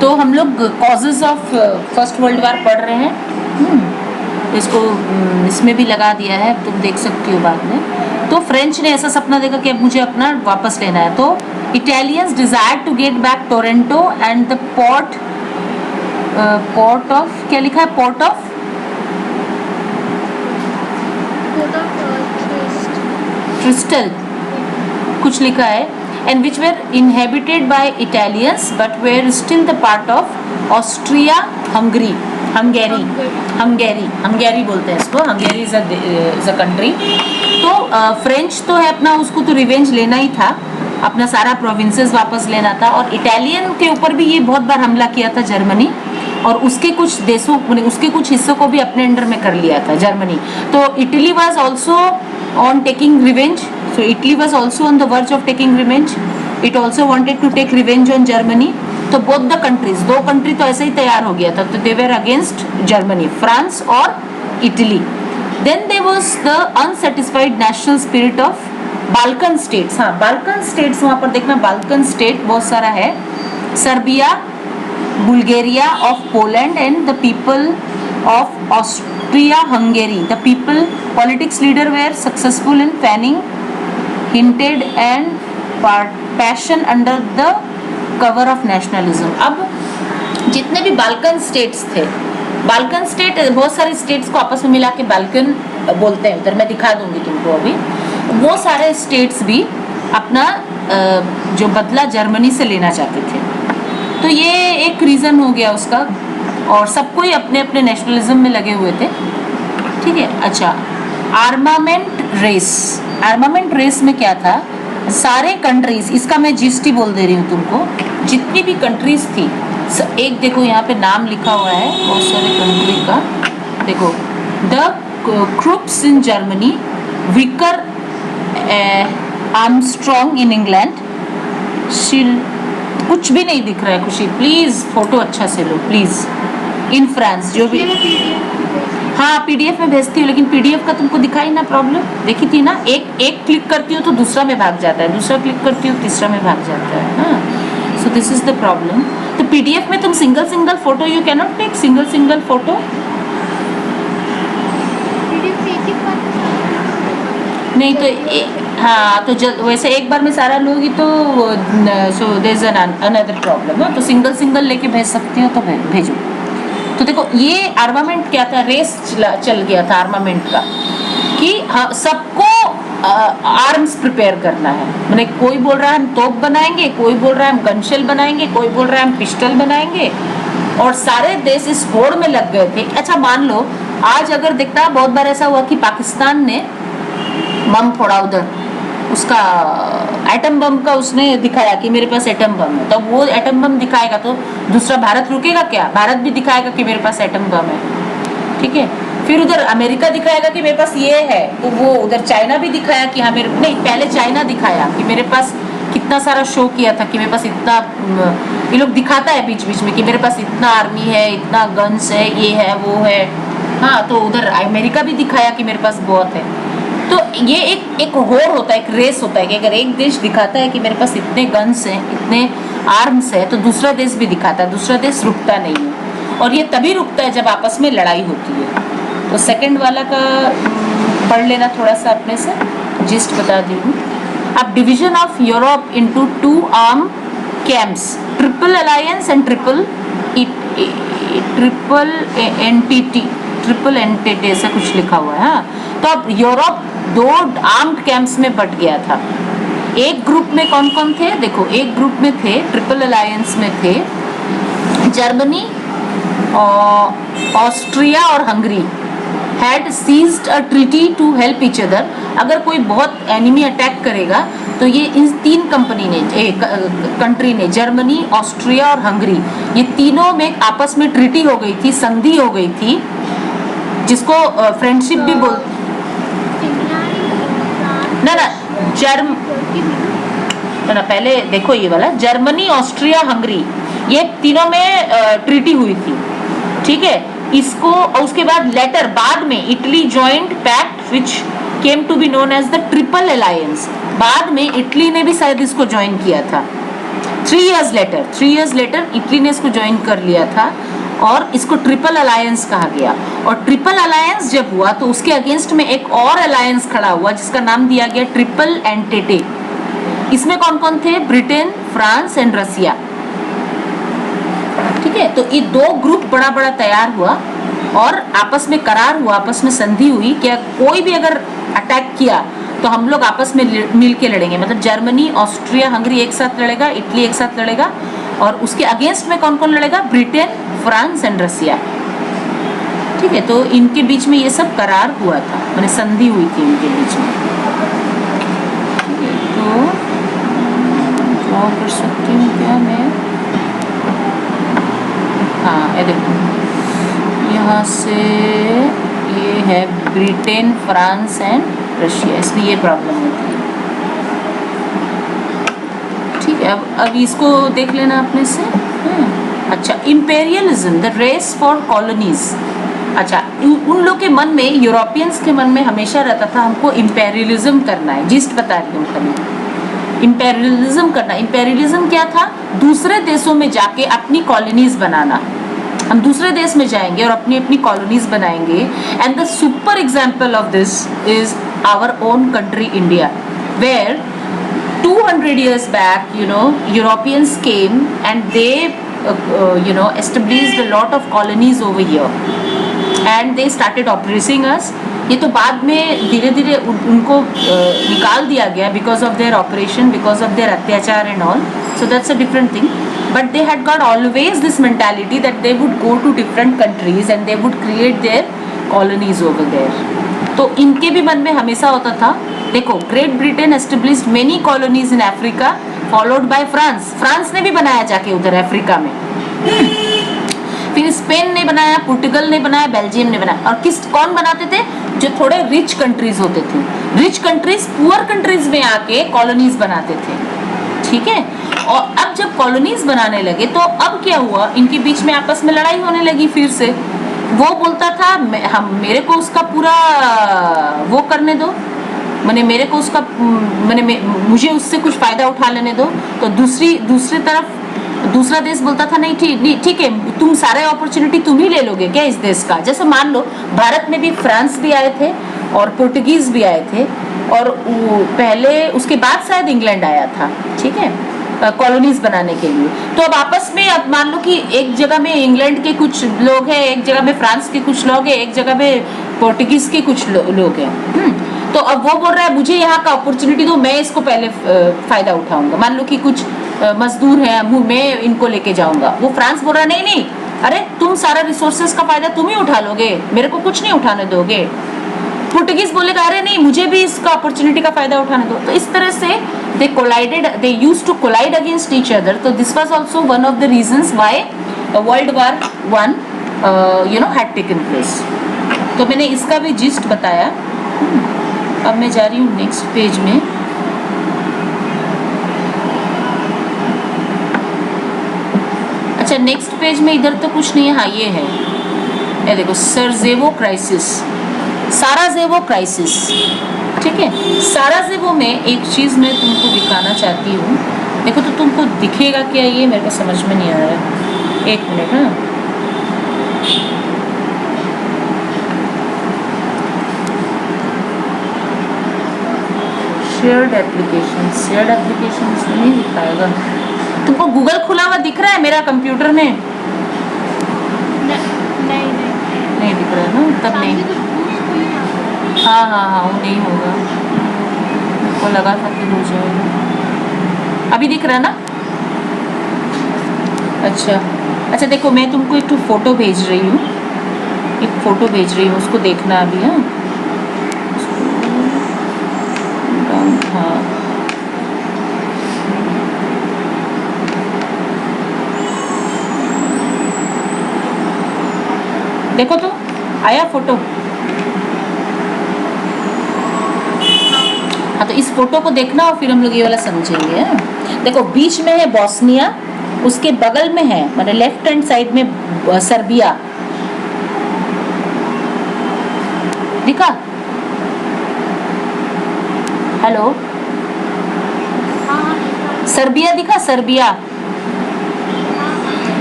तो हम लोग causes of first world war पढ़ रहे हैं। इसको इसमें भी लगा दिया है, तुम देख सकती हो बाद में। तो फ्रेंच ने ऐसा सपना देखा कि अब मुझे अपना वापस लेना है, तो Italians desire to get back Toronto and the port of, क्या लिखा है, पोर्ट ऑफ ट्रिस्टल कुछ लिखा है, and which were inhabited by Italians but were still the part of Austria Hungary, Hungary बोलते हैं इसको, हंगेरी इज अ कंट्री। तो फ्रेंच तो है अपना, उसको तो रिवेंज लेना ही था, अपना सारा प्रोविंसेस वापस लेना था, और इटालियन के ऊपर भी ये बहुत बार हमला किया था जर्मनी, और उसके कुछ देशों, उसके कुछ हिस्सों को भी अपने अंडर में कर लिया था जर्मनी। तो Italy was also on taking revenge, so Italy was also on the verge of taking revenge, it also wanted to take revenge on Germany. तो बोथ द कंट्रीज, दो कंट्री तो ऐसे ही तैयार हो गया था, तो they were against Germany, France और Italy. Then there was the unsatisfied national spirit of Balkan states. हाँ, बाल्कन स्टेट्स, वहां पर देखना बाल्कन स्टेट बहुत सारा है, Serbia, Bulgaria of Poland and the people of Austria Hungary. The people politics leader were successful in fanning hinted and passion under the cover of nationalism. अब जितने भी बाल्कन स्टेट्स थे, बाल्कन स्टेट बहुत सारे states को आपस में मिला के बाल्कन बोलते हैं उधर, मैं दिखा दूंगी तुमको अभी। वो सारे स्टेट्स भी अपना जो बदला जर्मनी से लेना चाहते थे, तो ये एक रीज़न हो गया उसका, और सबको ही अपने अपने नेशनलिज्म में लगे हुए थे। ठीक है, अच्छा, आर्मामेंट रेस, आर्मामेंट रेस में क्या था, सारे कंट्रीज, इसका मैं जीएसटी बोल दे रही हूँ तुमको, जितनी भी कंट्रीज थी, एक देखो यहाँ पे नाम लिखा हुआ है बहुत सारे कंट्री का, देखो, the Krupps in Germany, Vicker Armstrong in England, कुछ भी नहीं दिख रहा है खुशी, प्लीज फोटो अच्छा से लो प्लीज, इन फ्रांस, जो भी, हाँ पीडीएफ में भेजती हूँ, लेकिन पीडीएफ का तुमको दिखाई ना प्रॉब्लम, देखी थी ना, एक क्लिक करती हूँ तो दूसरा में भाग जाता है, दूसरा क्लिक करती हूँ तीसरा में भाग जाता है। हाँ, so this is the problem. तो पीडीएफ में तुम single photo, you can not take single photo. नहीं तो हाँ, तो वैसे एक बार में सारा लोगी तो so there is another problem है, तो सिंगल लेके भेज सकती हो तो भेजो। तो देखो, ये आर्मामेंट क्या था, रेस चल गया था आर्मामेंट का, कि हाँ सबको आर्म्स प्रिपेयर करना है, मैंने कोई बोल रहा है हम तोप बनाएंगे, कोई बोल रहा है हम गनशेल बनाएंगे, कोई बोल रहा है हम पिस्टल बनाएंगे, और सारे देश इस होड़ में लग गए थे। अच्छा मान लो आज अगर देखता, बहुत बार ऐसा हुआ कि पाकिस्तान ने बम फोड़ा उधर, उसका एटम बम का उसने दिखाया कि मेरे पास एटम बम है, तो वो एटम बम दिखाएगा तो दूसरा भारत रुकेगा क्या, भारत भी दिखाएगा कि मेरे पास एटम बम है। ठीक है, फिर उधर अमेरिका दिखाएगा कि मेरे पास ये है, तो वो उधर चाइना भी दिखाया कि हाँ मेरे, नहीं पहले चाइना दिखाया कि मेरे पास, कितना सारा शो किया था कि मेरे पास इतना, ये लोग दिखाता है बीच बीच में कि मेरे पास इतना आर्मी है, इतना गन्स है, ये है वो है। हाँ, तो उधर अमेरिका भी दिखाया कि मेरे पास बहुत है। तो ये एक होड़ होता है, एक रेस होता है कि अगर एक देश दिखाता है कि मेरे पास इतने गन्स हैं, इतने आर्म्स है, तो दूसरा देश भी दिखाता है, दूसरा देश रुकता नहीं है, और ये तभी रुकता है जब आपस में लड़ाई होती है। तो सेकंड वाला का पढ़ लेना थोड़ा सा अपने से, जिस्ट बता दी हूँ। अब division of Europe into 2 arm camps, triple alliance and triple entity, ऐसा कुछ लिखा हुआ है। हाँ, तो अब यूरोप 2 आर्म्ड कैंप्स में बट गया था। एक ग्रुप में कौन कौन थे, देखो, एक ग्रुप में थे, ट्रिपल अलायंस में थे जर्मनी, ऑस्ट्रिया और Hungary, had seized a treaty to help each other. अगर कोई बहुत एनिमी अटैक करेगा तो ये इन 3 कंट्री ने, जर्मनी, ऑस्ट्रिया और हंगरी, ये तीनों में आपस में ट्रीटी हो गई थी, संधि हो गई थी, जिसको फ्रेंडशिप भी बोलते ना, पहले देखो ये वाला, जर्मनी, ऑस्ट्रिया, हंगरी, ये तीनों में ट्रीटी हुई थी। ठीक है, इसको, और उसके बाद लेटर बाद में Italy joint pact which came to be known as the triple alliance, बाद में इटली ने भी शायद इसको ज्वाइन किया था। 3 years लेटर इटली ने इसको ज्वाइन कर लिया था और इसको ट्रिपल अलायंस कहा गया। और ट्रिपल अलायंस जब हुआ तो उसके अगेंस्ट में एक और अलायंस खड़ा हुआ जिसका नाम दिया गया ट्रिपल एंटेटे। इसमें कौन कौन थे? Britain, France and Russia. ठीक है, तो ये दो ग्रुप बड़ा बड़ा तैयार हुआ और आपस में करार हुआ, आपस में संधि हुई कि कोई भी अगर अटैक किया तो हम लोग आपस में मिल के लड़ेंगे। मतलब जर्मनी, ऑस्ट्रिया, हंगरी एक साथ लड़ेगा, इटली एक साथ लड़ेगा और उसके अगेंस्ट में कौन कौन लड़ेगा? Britain, France and Russia. ठीक है, तो इनके बीच में ये सब करार हुआ था, माने संधि हुई थी इनके बीच में। तो ड्रॉ कर सकती हूँ क्या मैं? हाँ, ये देखो, यहाँ से ये है ब्रिटेन, फ्रांस एंड रशिया, इसमें ये प्रॉब्लम होती है। ठीक है, अब इसको देख लेना अपने से। अच्छा, imperialism, the race for colonies. अच्छा, उन लोग के मन में, यूरोपियंस के मन में हमेशा रहता था हमको इंपेरियलिज्म करना है। जिस्ट बता रही हूँ खाली, इंपेरियलिज्म करना। इंपेरियलिज्म क्या था? दूसरे देशों में जाके अपनी कॉलोनीज बनाना। हम दूसरे देश में जाएंगे और अपनी अपनी कॉलोनीज बनाएंगे। And the super example of this is our own country India, where 200 years back, Europeans came and they, established a lot of colonies over here, and they started oppressing us. ये तो बाद में धीरे धीरे उनको निकाल दिया गया because of their oppression, because of their अत्याचार and all. So that's a different thing. But they had got always this mentality that they would go to different countries and they would create their colonies over there. तो इनके भी मन में हमेशा होता था, देखो, great Britain established many colonies in Africa followed by France. France ने भी बनाया जाके उधर अफ्रीका में। फिर स्पेन ने बनाया, पुर्तगाल ने बनाया, बेल्जियम ने बनाया। और कौन बनाते थे? जो थोड़े रिच कंट्रीज होते थे। रिच कंट्रीज पुअर कंट्रीज में आके कॉलोनीज बनाते थे। ठीक है, और अब जब कॉलोनीज बनाने लगे तो अब क्या हुआ? इनके बीच में आपस में लड़ाई होने लगी फिर से। वो बोलता था मेरे को उसका पूरा वो करने दो, मैंने मेरे को उसका मुझे उससे कुछ फायदा उठा लेने दो। तो दूसरी तरफ दूसरा देश बोलता था नहीं ठीक है, तुम सारे अपॉर्चुनिटी तुम ही ले लोगे क्या इस देश का? जैसे मान लो भारत में भी फ्रांस भी आए थे और पुर्तगीज भी आए थे और पहले उसके बाद शायद इंग्लैंड आया था। ठीक है, कॉलोनीज बनाने के लिए। तो अब आपस में, अब मान लो कि एक जगह में इंग्लैंड के कुछ लोग हैं, एक जगह में फ्रांस के कुछ लोग हैं, एक जगह में पोर्टुगीज के कुछ लोग हैं। तो अब वो बोल रहा है मुझे यहाँ का अपॉर्चुनिटी दो, मैं इसको पहले फायदा उठाऊंगा। मान लो कि कुछ मजदूर हैं, मैं इनको लेके जाऊंगा। वो फ्रांस बोल रहा है नहीं, अरे तुम सारा रिसोर्सेज का फायदा तुम ही उठा लोगे, मेरे को कुछ नहीं उठाने दोगे। पुर्तगीज बोलेगा अरे नहीं, मुझे भी इसका अपॉर्चुनिटी का फायदा उठाने दो। तो इस तरह से they used to collide against each other. So this was also one of the reasons why World War I had taken place. तो मैंने इसका भी जिस्ट बताया। अब मैं जा रही हूँ नेक्स्ट पेज में। अच्छा, नेक्स्ट पेज में इधर तो कुछ नहीं है। हाँ, ये है, ये देखो, सरजेवो क्राइसिस, साराजेवो क्राइसिस। ठीक है, साराजेवो में एक चीज़ मैं तुमको दिखाना चाहती हूँ। देखो तो तुमको दिखेगा क्या? ये मेरे को समझ में नहीं आ रहा है। एक मिनट। हाँ, शेयर्ड एप्लीकेशन नहीं दिखाएगा। तुमको गूगल खुला हुआ दिख रहा है मेरा कंप्यूटर में? नहीं दिख रहा है ना, तब नहीं। हाँ, वो नहीं होगा, मेरे को लगा था कि हो जाएगा। अभी दिख रहा है ना? अच्छा, देखो, मैं तुमको एक फोटो भेज रही हूँ, उसको देखना अभी। हाँ, देखो तो आया फोटो। हाँ, तो इस फोटो को देखना और फिर हम लोग ये वाला समझेंगे। देखो, बीच में है बोस्निया, उसके बगल में है, मतलब लेफ्ट हैंड साइड में सर्बिया। दिखा? हेलो, सर्बिया दिखा? सर्बिया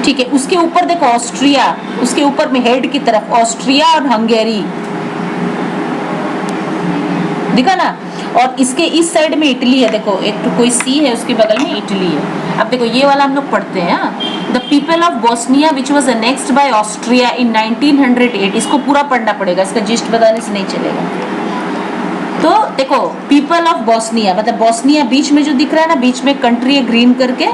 ठीक है, उसके ऊपर देखो ऑस्ट्रिया, उसके ऊपर में हेड की तरफ ऑस्ट्रिया और हंगेरी दिखा ना, और इसके इस साइड में इटली है, देखो एक तो कोई सी है उसके बगल में इटली है। अब देखो ये वाला हम लोग पढ़ते हैं, the people of Bosnia which was annexed by Austria in 1908, इसको पूरा पढ़ना पड़ेगा, इसका जिस्ट बताने से नहीं चलेगा। तो देखो पीपल ऑफ बोस्निया मतलब बोस्निया बीच में जो दिख रहा है ना, बीच में कंट्री है ग्रीन करके,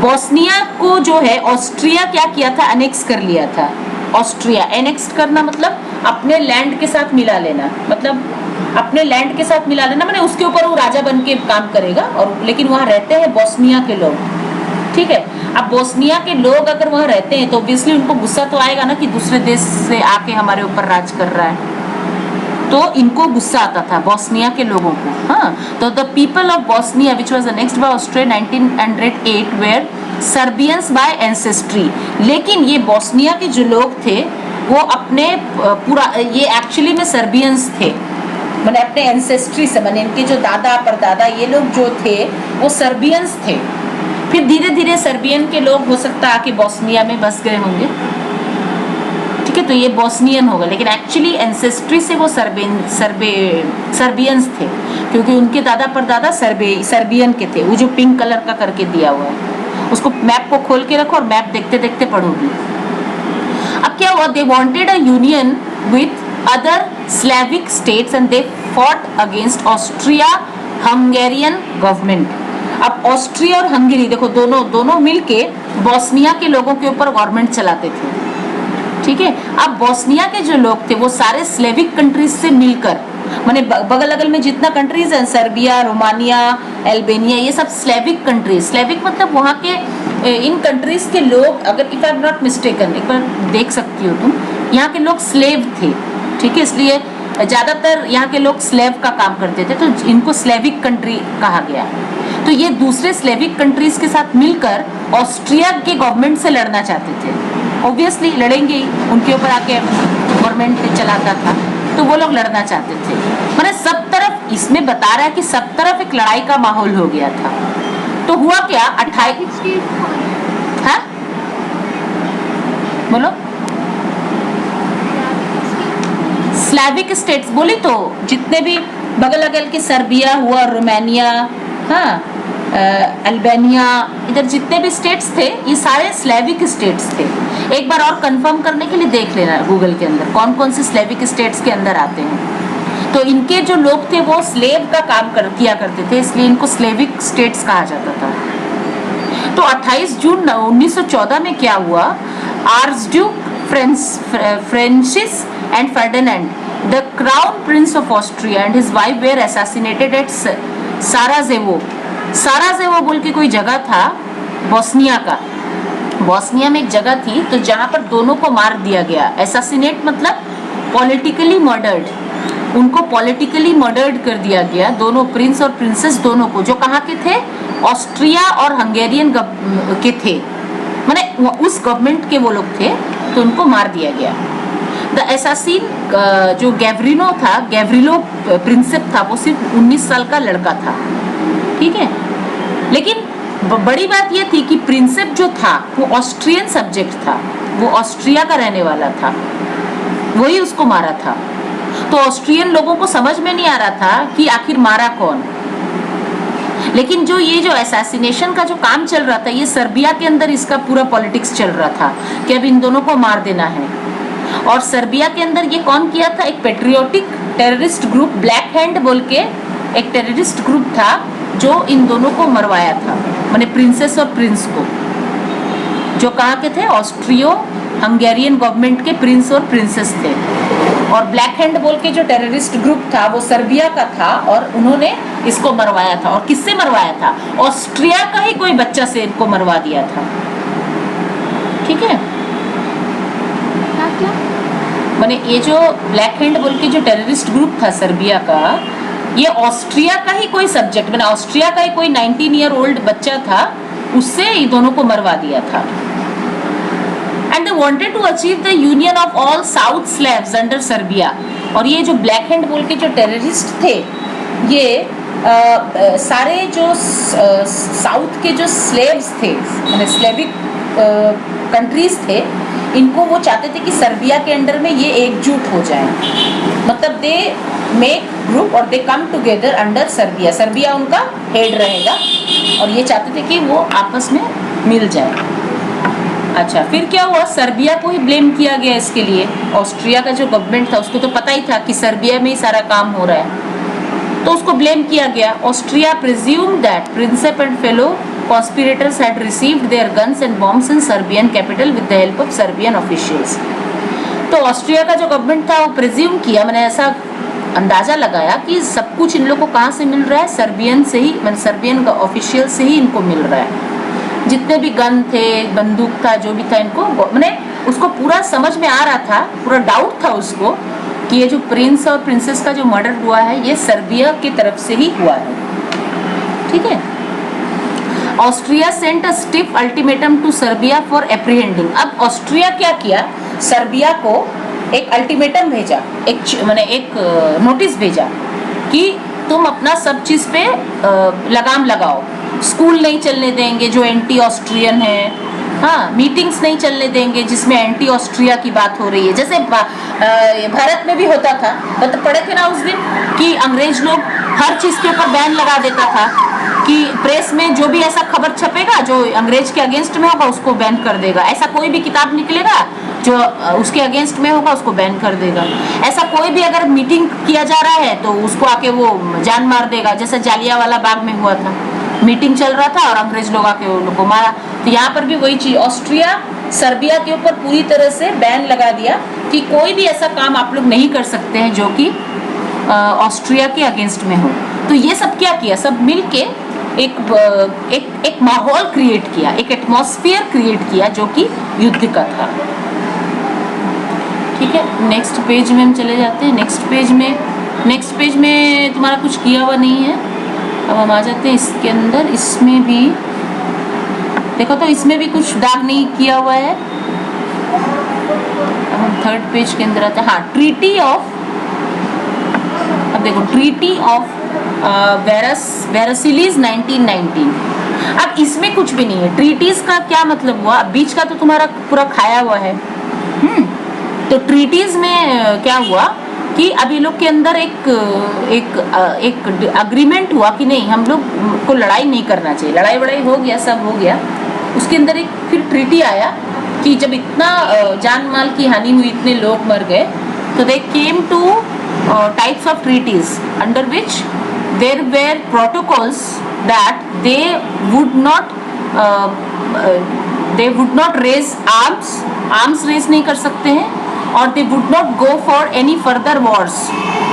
बोस्निया को जो है ऑस्ट्रिया क्या किया था, अनेक्स कर लिया था। ऑस्ट्रिया एनेक्स करना मतलब अपने लैंड के साथ मिला लेना, मतलब अपने लैंड के साथ मिला लेना, मैंने उसके ऊपर वो राजा बन के काम करेगा, और लेकिन वहां रहते हैं बोस्निया के लोग, ठीक है। अब बोस्निया के लोग अगर वहां रहते हैं तो ऑब्वियसली उनको गुस्सा तो आएगा ना कि दूसरे देश से आके हमारे ऊपर राज कर रहा है, तो इनको गुस्सा आता था बोस्निया के लोगों को। हाँ, तो the people of Bosnia which was annexed by Austria 1908 where Serbians by ancestry, लेकिन ये बोस्निया के जो लोग थे वो अपने पूरा ये एक्चुअली में सर्बियंस थे, मैंने अपने एंसेस्ट्री से, मैंने इनके जो दादा परदादा ये लोग जो थे वो सर्बियंस थे। फिर धीरे धीरे सर्बियन के लोग हो सकता है आके बोस्निया में बस गए होंगे, ठीक है, तो ये बोस्नियन होगा, लेकिन एक्चुअली एंसेस्ट्री से वो सर्बियंस थे, क्योंकि उनके दादा परदादा सर्बियन के थे। वो जो पिंक कलर का करके दिया हुआ है उसको मैप को खोल के रखो और मैप देखते देखते पढ़ोगी। अब क्या हुआ, they wanted a union with other Slavic states and they fought against Austria Hungarian government. अब ऑस्ट्रिया और हंगेरी देखो दोनों मिलके बोस्निया के लोगों के ऊपर गवर्नमेंट चलाते थे, ठीक है। अब बोस्निया के जो लोग थे वो सारे स्लेविक कंट्रीज से मिलकर, माने बगल अगल में जितना कंट्रीज है, सर्बिया, रोमानिया, अल्बानिया, ये सब स्लेविक कंट्रीज, स्लेविक मतलब वहाँ के इन कंट्रीज के लोग, अगर if I am not mistaken, एक बार देख सकती हो तुम, यहाँ के लोग स्लेव थे, ठीक है, इसलिए ज्यादातर यहाँ के लोग स्लेव का काम करते थे, तो इनको स्लेविक कंट्री कहा गया। तो ये दूसरे स्लेविक कंट्रीज के साथ मिलकर ऑस्ट्रिया के गवर्नमेंट से लड़ना चाहते थे, ऑब्वियसली लड़ेंगे ही, उनके ऊपर आके गवर्नमेंट चलाता था, तो वो लोग लड़ना चाहते थे। मैंने सब तरफ इसमें बता रहा है कि सब तरफ एक लड़ाई का माहौल हो गया था। तो हुआ क्या, 28 हाँ बोलो, स्लेविक स्टेट्स बोली तो जितने भी बगल अगल के सर्बिया हुआ, रोमानिया, हाँ अल्बानिया, इधर जितने भी स्टेट्स थे ये सारे स्लेविक स्टेट्स थे। एक बार और कंफर्म करने के लिए देख लेना गूगल के अंदर कौन कौन से स्लेविक स्टेट्स के अंदर आते हैं। तो इनके जो लोग थे वो स्लेव का काम किया करते थे, इसलिए इनको स्लेविक स्टेट्स कहा जाता था। तो 28 जून 1914 में क्या हुआ, archduke Francis and Ferdinand the crown prince of Austria and his wife were assassinated at Sarajevo. Sarajevo बोल के कोई जगह था बोस्निया का, बोस्निया में एक जगह थी तो जहां पर दोनों को मार दिया गया। असैसिनेट मतलब पॉलिटिकली मर्डर्ड, उनको पॉलिटिकली मर्डर्ड कर दिया गया, दोनों प्रिंस और प्रिंसेस दोनों को, जो कहाँ के थे, ऑस्ट्रिया और हंगेरियन के थे, माने उस गवर्नमेंट के वो लोग थे, तो उनको मार दिया गया। द असैसिन जो गैव्रिनो था, गैव्रिलो प्रिंसेप था, वो सिर्फ 19 साल का लड़का था, ठीक है। लेकिन बड़ी बात यह थी कि प्रिंसेप जो था वो ऑस्ट्रियन सब्जेक्ट था, वो ऑस्ट्रिया का रहने वाला था, वही उसको मारा था। तो ऑस्ट्रियन लोगों को समझ में नहीं आ रहा था कि आखिर मारा कौन। लेकिन जो ये जो असैसिनेशन का जो काम चल रहा था, ये सर्बिया के अंदर इसका पूरा पॉलिटिक्स चल रहा था कि अब इन दोनों को मार देना है। और सर्बिया के अंदर ये कौन किया था, एक patriotic terrorist group black hand बोल के एक टेररिस्ट ग्रुप था जो इन दोनों को मरवाया था, माने प्रिंसेस और प्रिंस को, जो कहाँ के थे, ऑस्ट्रियो हंगेरियन गवर्नमेंट के प्रिंस और प्रिंसेस थे। और ब्लैक हैंड बोल के जो टेररिस्ट ग्रुप था वो सर्बिया का था और उन्होंने इसको मरवाया था। और किससे मरवाया था, ऑस्ट्रिया का ही कोई बच्चा से इनको मरवा दिया था, ठीक है। माने ये जो ब्लैक हैंड बोल के जो टेररिस्ट ग्रुप था सर्बिया का, ये ऑस्ट्रिया का ही कोई सब्जेक्ट, मैंने ऑस्ट्रिया का ही कोई 19 ईयर ओल्ड बच्चा था, उससे ये दोनों को मरवा दिया था। And they wanted to achieve the union of all south slavs under Serbia. और ये जो ब्लैक हैंड बोल के जो टेररिस्ट थे, ये सारे जो साउथ के जो स्लेव्स थे, मतलब स्लेविक कंट्रीज थे, इनको वो चाहते थे कि सर्बिया के अंडर में ये एकजुट हो जाएं, मतलब दे मेक ग्रुप और they come together under Serbia, Serbia उनका हेड रहेगा और ये चाहते थे कि वो आपस में मिल जाए। अच्छा, फिर क्या हुआ, सर्बिया को ही ब्लेम किया गया इसके लिए। ऑस्ट्रिया का जो गवर्नमेंट था उसको तो पता ही था कि सर्बिया में ही सारा काम हो रहा है, तो उसको ब्लेम किया गया। Austria presume that Prinsep and fellow conspirators had received their guns and bombs in Serbian capital with the help of Serbian officials। तो ऑस्ट्रिया का जो गवर्नमेंट था वो प्रिज्यूम किया, मैंने ऐसा अंदाजा लगाया कि सब कुछ इन लोगों को कहाँ से मिल रहा है, सर्बियन से ही, मैंने सर्बियन ऑफिशियल से ही इनको मिल रहा है। जितने भी गन थे, बंदूक था, जो भी था, इनको मैंने उसको पूरा समझ में आ रहा था, पूरा डाउट था उसको कि ये जो प्रिंस और प्रिंसेस का जो मर्डर हुआ है ये सर्बिया की तरफ से ही हुआ है। ठीक है। Austria sent a stiff ultimatum to Serbia for apprehending. अब ऑस्ट्रिया क्या किया, सर्बिया को एक अल्टीमेटम भेजा, एक नोटिस भेजा कि तुम अपना सब चीज पे लगाम लगाओ, स्कूल नहीं चलने देंगे जो एंटी ऑस्ट्रियन है, हाँ, मीटिंग्स नहीं चलने देंगे जिसमें एंटी ऑस्ट्रिया की बात हो रही है, जैसे भारत में भी होता था। तो पढ़े थे ना उस दिन कि अंग्रेज लोग हर चीज के ऊपर बैन लगा देता था कि प्रेस में जो भी ऐसा खबर छपेगा जो अंग्रेज के अगेंस्ट में होगा उसको बैन कर देगा, ऐसा कोई भी किताब निकलेगा जो उसके अगेंस्ट में होगा उसको बैन कर देगा, ऐसा कोई भी अगर मीटिंग किया जा रहा है तो उसको आके वो जान मार देगा, जैसे जालियांवाला बाग में हुआ था, मीटिंग चल रहा था और अंग्रेज लोग आके उन लोगों को मारा। तो यहाँ पर भी वही चीज, ऑस्ट्रिया सर्बिया के ऊपर पूरी तरह से बैन लगा दिया कि कोई भी ऐसा काम आप लोग नहीं कर सकते हैं जो कि ऑस्ट्रिया के अगेंस्ट में हो। तो ये सब क्या किया, सब मिल के एक माहौल क्रिएट किया, एक एटमॉस्फेयर क्रिएट किया जो कि युद्ध का था। ठीक है, नेक्स्ट पेज में हम चले जाते हैं। नेक्स्ट पेज में तुम्हारा कुछ किया हुआ नहीं है। अब हम आ जाते हैं इसके अंदर, इसमें भी देखो तो इसमें भी कुछ दाग नहीं किया हुआ है। अब हम थर्ड पेज के अंदर आते हैं। हाँ, ट्रीटी ऑफ, अब देखो ट्रीटी ऑफ वेरासिलीज 1919। अब इसमें कुछ भी नहीं है, ट्रीटीज का क्या मतलब हुआ, बीच का तो तुम्हारा पूरा खाया हुआ है। तो ट्रीटीज में क्या हुआ कि अभी लोग के अंदर एक अग्रीमेंट हुआ कि नहीं, हम लोग को लड़ाई नहीं करना चाहिए, लड़ाई वड़ाई हो गया, सब हो गया। उसके अंदर एक फिर ट्रीटी आया कि जब इतना जान माल की हानि हुई, इतने लोग मर गए, तो they came to types of treaties under which there were protocols that they would not raise arms raise नहीं कर सकते हैं, और they would not go for any further wars,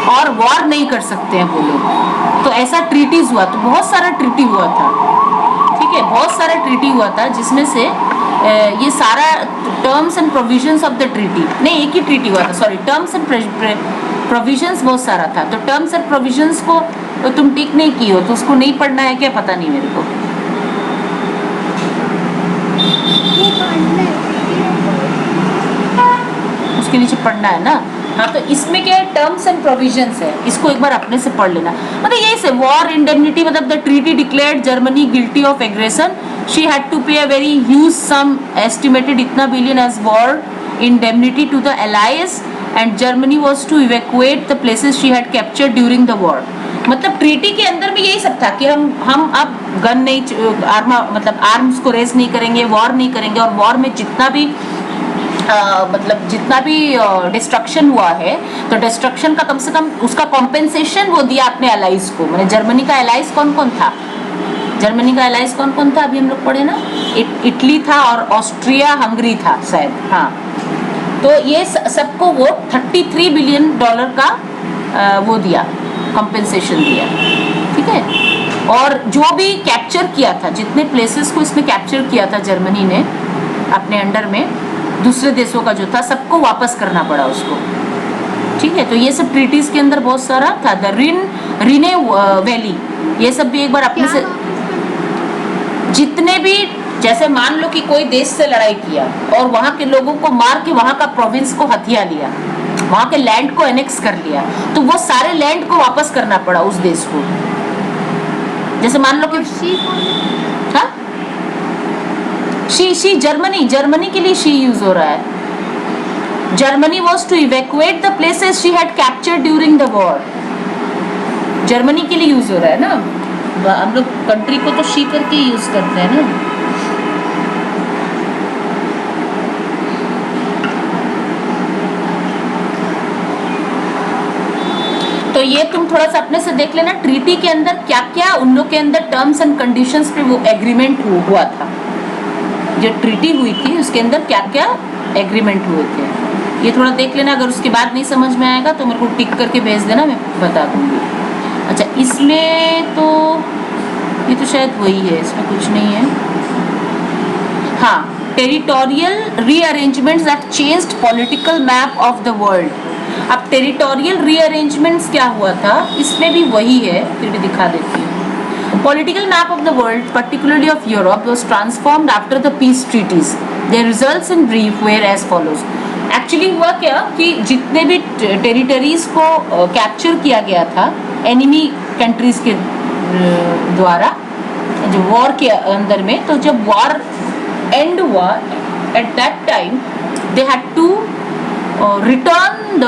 और वॉर नहीं कर सकते हैं वो लोग। तो ऐसा ट्रीटीज हुआ, तो बहुत सारा ट्रीटी हुआ था। ठीक है, बहुत सारा ट्रीटी हुआ था जिसमें से ये सारा terms and provisions of the treaty, नहीं एक ही ट्रीटी हुआ था, सॉरी, टर्म्स एंड प्रोविजंस बहुत सारा था। तो टर्म्स एंड प्रोविजंस को तो तुम टिक नहीं की हो तो उसको नहीं पढ़ना है क्या, पता नहीं मेरे को। उसके नीचे पढ़ना है ना। हाँ, तो इसमें क्या है, टर्म्स एंड प्रोविजंस है, इसको एक बार अपने से पढ़ लेना। मतलब यही से वॉर इंडेमनिटी, मतलब the treaty declared Germany guilty of aggression, she had to pay a very huge sum estimated इतना billion as war indemnity to the allies, and Germany was to evacuate the places she had captured during the war. मतलब treaty के अंदर भी यही सब था कि हम अब गन नहीं, मतलब आर्म्स को रेस नहीं करेंगे, वॉर नहीं करेंगे, और वॉर में जितना भी मतलब जितना भी डिस्ट्रक्शन हुआ है तो डिस्ट्रक्शन का कम से कम उसका कॉम्पेंसेशन वो दिया अपने एलाइज को। मैंने जर्मनी का एलाइज कौन कौन था, जर्मनी का एलाइज कौन कौन था अभी हम लोग पढ़े ना, इटली था और ऑस्ट्रिया हंगरी था शायद। हाँ, तो ये सबको वो $33 बिलियन का वो दिया, कॉम्पेंसेशन दिया। ठीक है, और जो भी कैप्चर किया था, जितने प्लेसेस को इसमें कैप्चर किया था जर्मनी ने अपने अंडर में, दूसरे देशों का जो था, सबको वापस करना पड़ा उसको। ठीक है, तो ये सब ट्रीटीज के अंदर बहुत सारा था। द रिने वैली, ये सब भी एक बार अपने से, जितने भी, जैसे मान लो कि कोई देश से लड़ाई किया और वहां के लोगों को मार के वहां का प्रोविंस को हथिया लिया, वहां के लैंड को एनेक्स कर लिया, तो वो सारे लैंड को वापस करना पड़ा उस देश को। जैसे मान लो कि और शी कौन है? हाँ शी जर्मनी के लिए शी यूज हो रहा है। Germany was to evacuate the places she had captured during the war. Germany के लिए यूज हो रहा है ना, हम लोग कंट्री को तो शी करके यूज करते हैं ना। तो ये तुम थोड़ा सा अपने से देख लेना, ट्रीटी के अंदर क्या क्या उन लोग के अंदर टर्म्स एंड कंडीशंस पे वो एग्रीमेंट हुआ था। जो ट्रीटी हुई थी उसके अंदर क्या क्या एग्रीमेंट हुए थे, ये थोड़ा देख लेना। अगर उसके बाद नहीं समझ में आएगा तो मेरे को टिक करके भेज देना, मैं बता दूंगी। अच्छा, इसमें तो ये तो शायद वही है, इसमें कुछ नहीं है। हाँ, territorial rearrangements that changed political map of the world. अब टेरिटोरियल रीअरेंजमेंट्स क्या हुआ था, इसमें भी वही है, फिर भी दिखा देती हूँ। Political map of the world, particularly of Europe, was transformed after the peace treaties. Their results in brief were as follows. Actually हुआ क्या कि जितने भी टेरिटरीज को कैप्चर किया गया था एनिमी कंट्रीज के द्वारा जो वॉर के अंदर में, तो जब वॉर एंड हुआ at that time they had to return the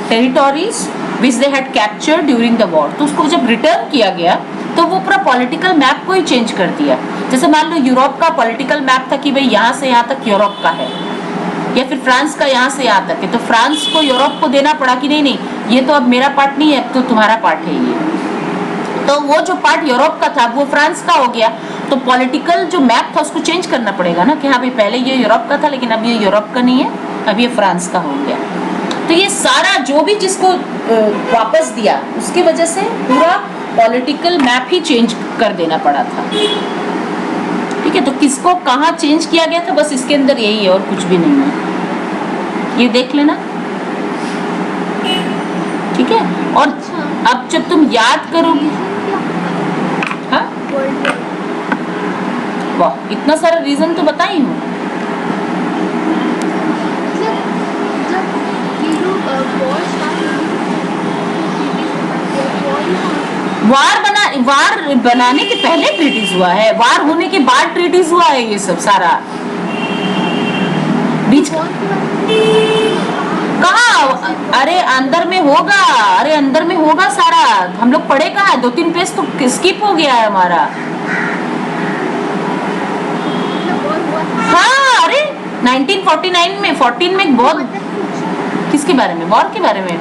territories which they had captured during the war. तो उसको जब रिटर्न किया गया तो वो पूरा पॉलिटिकल मैप को ही चेंज कर दिया। जैसे मान लो यूरोप का पॉलिटिकल मैप था कि भाई यहाँ से यहाँ तक यूरोप का है, या फिर फ्रांस का यहाँ से यहाँ तक है, तो फ्रांस को यूरोप को देना पड़ा कि नहीं नहीं ये तो अब मेरा पार्ट नहीं है, अब तो तुम्हारा पार्ट है ये। तो वो जो पार्ट यूरोप का था वो फ्रांस का हो गया, तो पॉलिटिकल जो मैप था उसको चेंज करना पड़ेगा ना कि हाँ भाई पहले ये यूरोप का था लेकिन अब ये यूरोप का नहीं है, अब ये फ्रांस का हो गया। तो ये सारा जो भी जिसको वापस दिया उसकी वजह से पूरा पॉलिटिकल मैप ही चेंज कर देना पड़ा था। ठीक है, तो किसको कहाँ चेंज किया गया था, बस इसके अंदर यही है और कुछ भी नहीं है, ये देख लेना। ठीक है, और अब जब तुम याद करोगे, हाँ वाह इतना सारा रीजन तो बताई हूँ। वार बनाने के पहले ट्रीटीज हुआ है, वार होने के बाद ट्रीटीज हुआ है, ये सब सारा बीच कहाँ, अरे अंदर में होगा, अरे अंदर में होगा सारा, हम लोग पढ़े कहाँ है, 2-3 पेज तो स्किप हो गया है हमारा। हाँ अरे 1949 में 14 में बहुत, किसके बारे में, वॉर के बारे में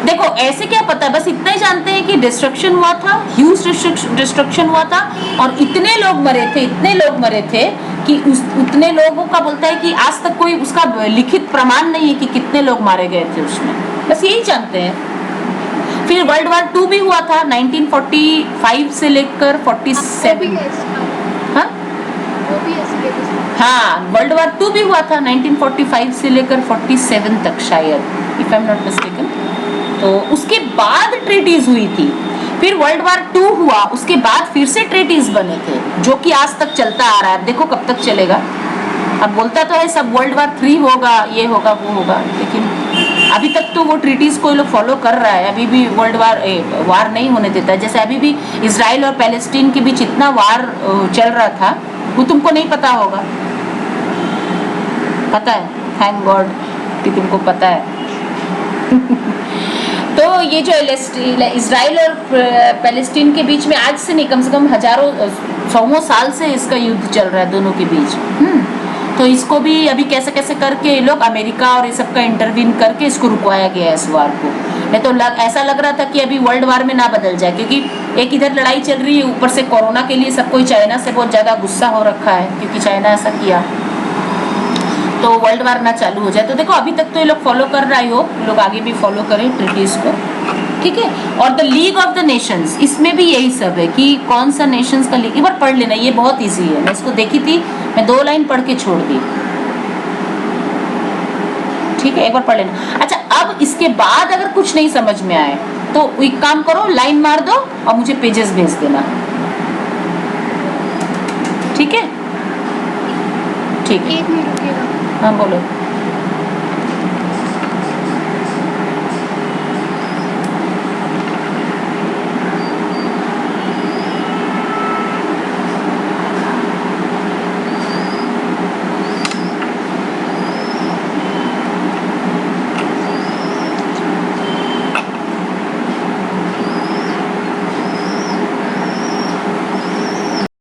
देखो ऐसे क्या पता है, बस इतना ही जानते हैं कि डिस्ट्रक्शन हुआ था, ह्यूज डिस्ट्रक्शन हुआ था और इतने लोग मरे थे कि उतने लोगों का बोलता है कि आज तक कोई उसका लिखित प्रमाण नहीं है कि कितने लोग मारे गए थे उसमें, बस यही जानते हैं। फिर वर्ल्ड वॉर 2 भी हुआ था 1945 से लेकर 47। हाँ वर्ल्ड वॉर 2 भी हुआ था 1945 से लेकर 47 तक शायद, if I am not mistaken. तो उसके बाद ट्रीटीज हुई थी, फिर वर्ल्ड वॉर 2 हुआ, उसके बाद फिर से ट्रीटीज बने थे जो कि आज तक चलता आ रहा है। देखो कब तक चलेगा, अब बोलता तो है सब वर्ल्ड वॉर 3 होगा, ये होगा वो होगा, लेकिन अभी तक तो वो ट्रीटीज को लोग फॉलो कर रहा है, अभी भी वर्ल्ड वार नहीं होने देता है। जैसे अभी भी इजराइल और पैलेस्टीन के बीच इतना वार चल रहा था, वो तुमको नहीं पता होगा, पता है, थैंक गॉड कि तुमको पता है। तो ये जो इजराइल और पैलेस्टीन के बीच में आज से नहीं कम से कम हजारों 100 साल से इसका युद्ध चल रहा है दोनों के बीच। तो इसको भी अभी कैसे कैसे करके लोग अमेरिका और ये सब का इंटरवीन करके इसको रुकवाया गया है इस वार को। मैं तो ऐसा लग रहा था कि अभी वर्ल्ड वार में ना बदल जाए, क्योंकि एक इधर लड़ाई चल रही है, ऊपर से कोरोना के लिए सब कोई चाइना से बहुत ज़्यादा गुस्सा हो रखा है क्योंकि चाइना ऐसा किया, तो वर्ल्ड वार ना चालू हो जाए। तो देखो अभी तक तो ये लोग फॉलो कर रहा हो, लोग आगे भी फॉलो करें ट्रीटीज को, ठीक है। और the league of the Nations, इसमें भी यही सब है कि कौन सा नेशंस का लीग, एक बार पढ़ लेना, ये बहुत इजी है, मैं इसको देखी थी, मैं 2 लाइन पढ़ के छोड़ दी, ठीक है, एक बार पढ़ लेना। अच्छा अब इसके बाद अगर कुछ नहीं समझ में आए तो एक काम करो, लाइन मार दो और मुझे पेजेस भेज देना, ठीक है, ठीक है। एक मिनट रुकिएगा। हाँ बोलो।